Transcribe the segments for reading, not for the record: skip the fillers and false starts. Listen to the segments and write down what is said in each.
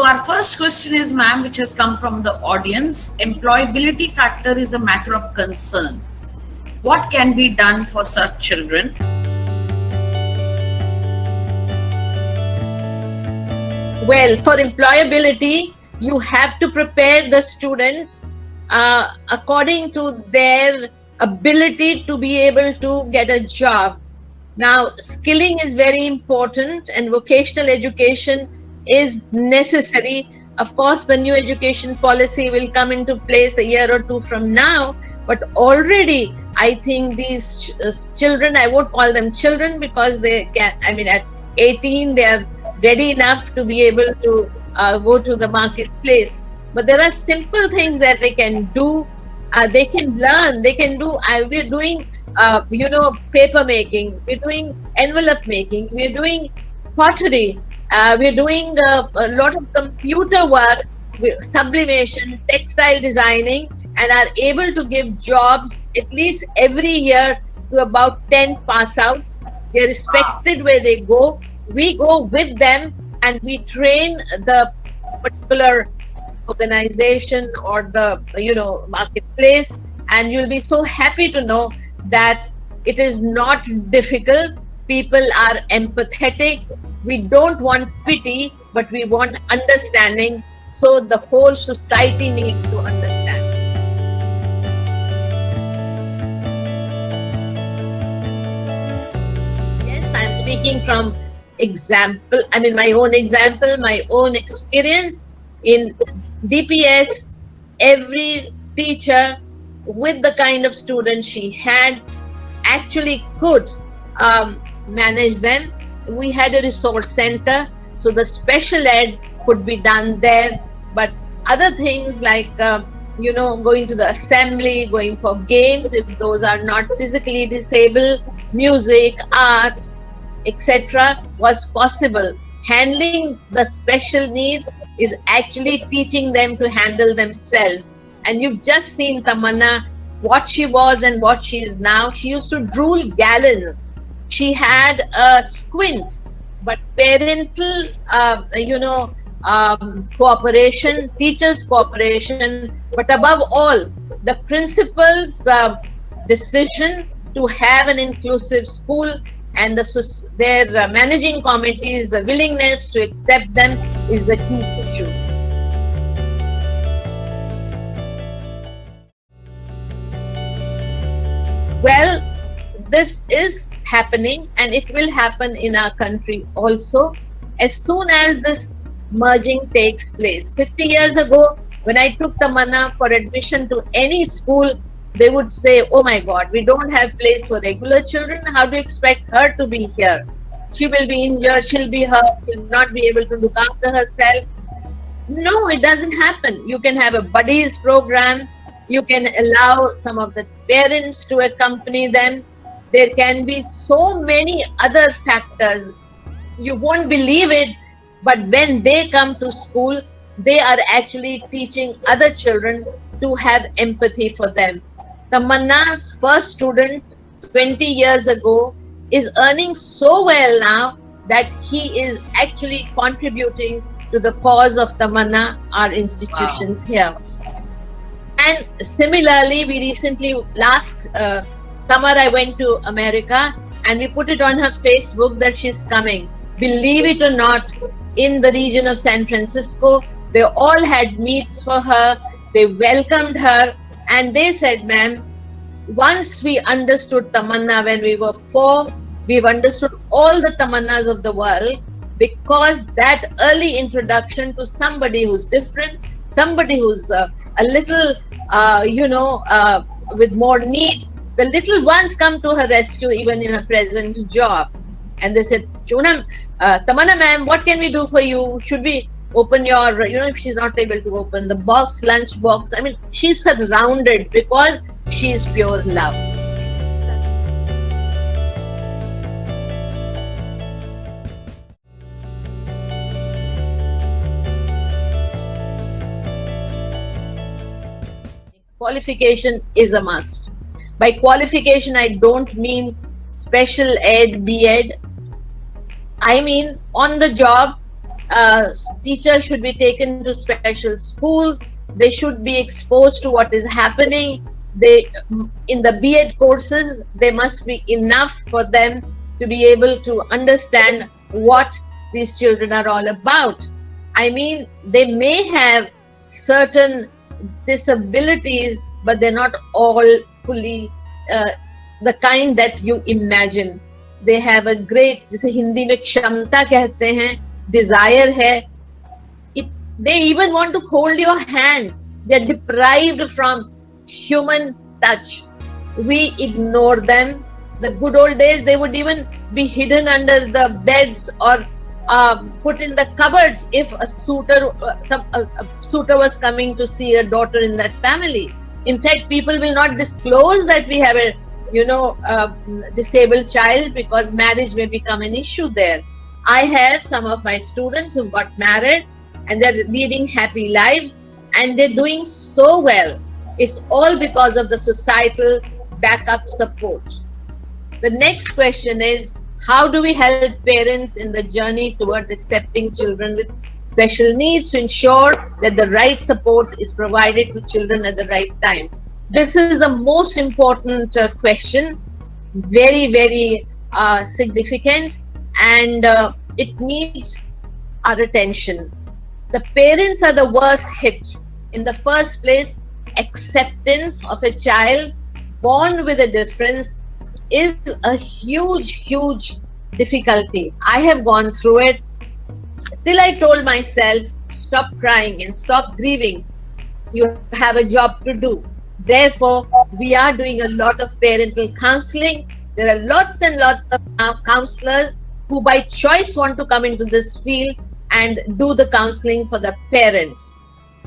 our first question is, ma'am, which has come from the audience. Employability factor is a matter of concern. What can be done for such children? Well, for employability, you have to prepare the students according to their ability to be able to get a job. Now, skilling is very important and vocational education is necessary. Of course, the new education policy will come into place a year or two from now, but already I think these children, I won't call them children because they can, I mean, at 18, they are ready enough to be able to go to the marketplace. But there are simple things that they can do. They can learn, they can do. We're doing, paper making, we're doing envelope making, we're doing pottery, we're doing a lot of computer work, sublimation, textile designing, and are able to give jobs at least every year to about 10 pass outs. They're respected where they go. We go with them and we train the particular organization or the marketplace, and you'll be so happy to know that it is not difficult. People are empathetic. We don't want pity, but we want understanding. So the whole society needs to understand. Yes, I'm speaking from my own example, my own experience. In DPS, every teacher with the kind of students she had actually could manage them. We had a resource center, so the special ed could be done there, but other things like going to the assembly, going for games if those are not physically disabled, music, art, etc. was possible. Handling the special needs is actually teaching them to handle themselves. And you've just seen Tamanna, what she was and what she is now. She used to drool gallons. She had a squint, but parental, cooperation, teachers' cooperation, but above all, the principal's decision to have an inclusive school and their managing committee's willingness to accept them is the key issue. Well, this is happening and it will happen in our country also as soon as this merging takes place. 50 years ago, when I took Tamanna for admission to any school, they would say, oh my God, we don't have place for regular children. How do you expect her to be here? She will be in here, she'll be hurt, she'll not be able to look after herself. No, it doesn't happen. You can have a buddies program. You can allow some of the parents to accompany them. There can be so many other factors. You won't believe it, but when they come to school, they are actually teaching other children to have empathy for them. Tamanna's first student 20 years ago is earning so well now that he is actually contributing to the cause of Tamanna, our institutions here. And similarly, we recently, last summer, I went to America and we put it on her Facebook that she's coming. Believe it or not, in the region of San Francisco, they all had meets for her. They welcomed her and they said, ma'am, once we understood Tamanna when we were 4, we've understood all the Tamannas of the world, because that early introduction to somebody who's different, somebody who's a little, with more needs, the little ones come to her rescue even in her present job. And they said, Tamanna ma'am, what can we do for you? Should we open your, if she's not able to open the box, lunch box? I mean, she's surrounded because she is pure love. Qualification is a must. By qualification, I don't mean special ed, B.Ed. I mean on the job, Teachers should be taken to special schools. They should be exposed to what is happening. They, in the B.Ed courses, there must be enough for them to be able to understand what these children are all about. I mean, they may have certain disabilities, but they're not all fully the kind that you imagine. They have a great, जिसे हिंदी में क्षमता कहते हैं, desire है. They even want to hold your hand. They're deprived from human touch. We ignore them. The good old days, they would even be hidden under the beds or put in the cupboards if a suitor was coming to see a daughter in that family. In fact, people will not disclose that we have a disabled child because marriage may become an issue there. I have some of my students who got married and they're leading happy lives and they're doing so well. It's all because of the societal backup support. The next question is, how do we help parents in the journey towards accepting children with special needs to ensure that the right support is provided to children at the right time? This is the most important question, very, very significant, and it needs our attention. The parents are the worst hit. In the first place, acceptance of a child born with a difference is a huge, huge difficulty. I have gone through it till I told myself, stop crying and stop grieving. You have a job to do. Therefore, we are doing a lot of parental counseling. There are lots and lots of counselors who by choice want to come into this field and do the counseling for the parents.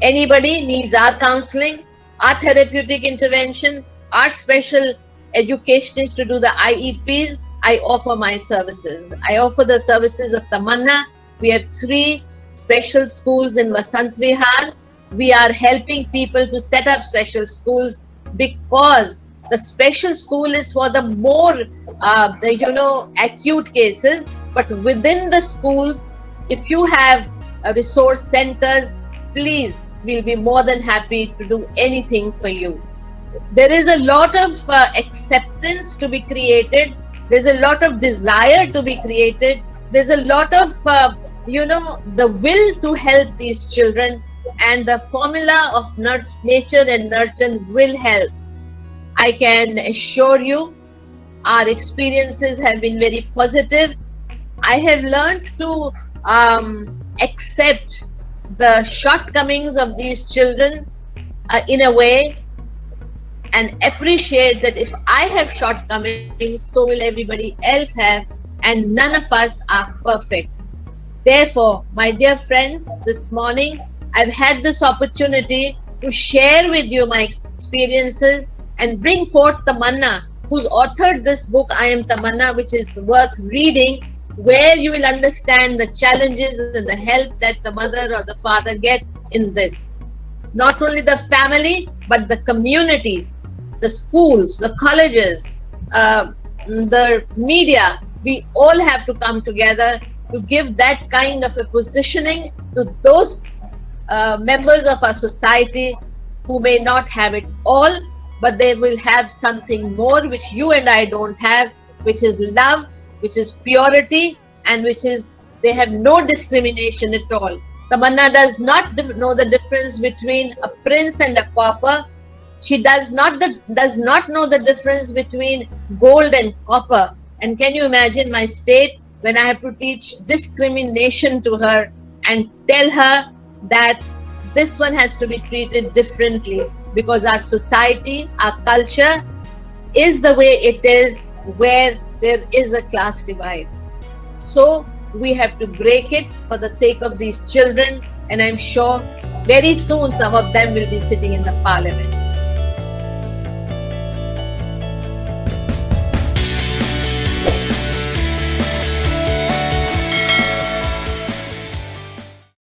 Anybody needs our counseling, our therapeutic intervention, our special educationists to do the IEPs, I offer my services. I offer the services of Tamanna. We have 3 special schools in Vasant Vihar. We are helping people to set up special schools because the special school is for the more, acute cases. But within the schools, if you have resource centers, please, we'll be more than happy to do anything for you. There is a lot of acceptance to be created. There's a lot of desire to be created. There's a lot of, the will to help these children. And the formula of nature and nurture will help. I can assure you, our experiences have been very positive. I have learned to accept the shortcomings of these children in a way and appreciate that if I have shortcomings, so will everybody else have, and none of us are perfect. Therefore, my dear friends, this morning, I've had this opportunity to share with you my experiences and bring forth Tamanna, who's authored this book, I Am Tamanna, which is worth reading, where you will understand the challenges and the help that the mother or the father get in this. Not only the family, but the community, the schools, the colleges, the media, we all have to come together to give that kind of a positioning to those members of our society who may not have it all, but they will have something more which you and I don't have, which is love, which is purity, and which is they have no discrimination at all. Tamanna does not know the difference between a prince and a pauper. She does not know the difference between gold and copper. And can you imagine my state when I have to teach discrimination to her and tell her that this one has to be treated differently because our society, our culture is the way it is, where there is a class divide. So we have to break it for the sake of these children, and I'm sure very soon some of them will be sitting in the parliament.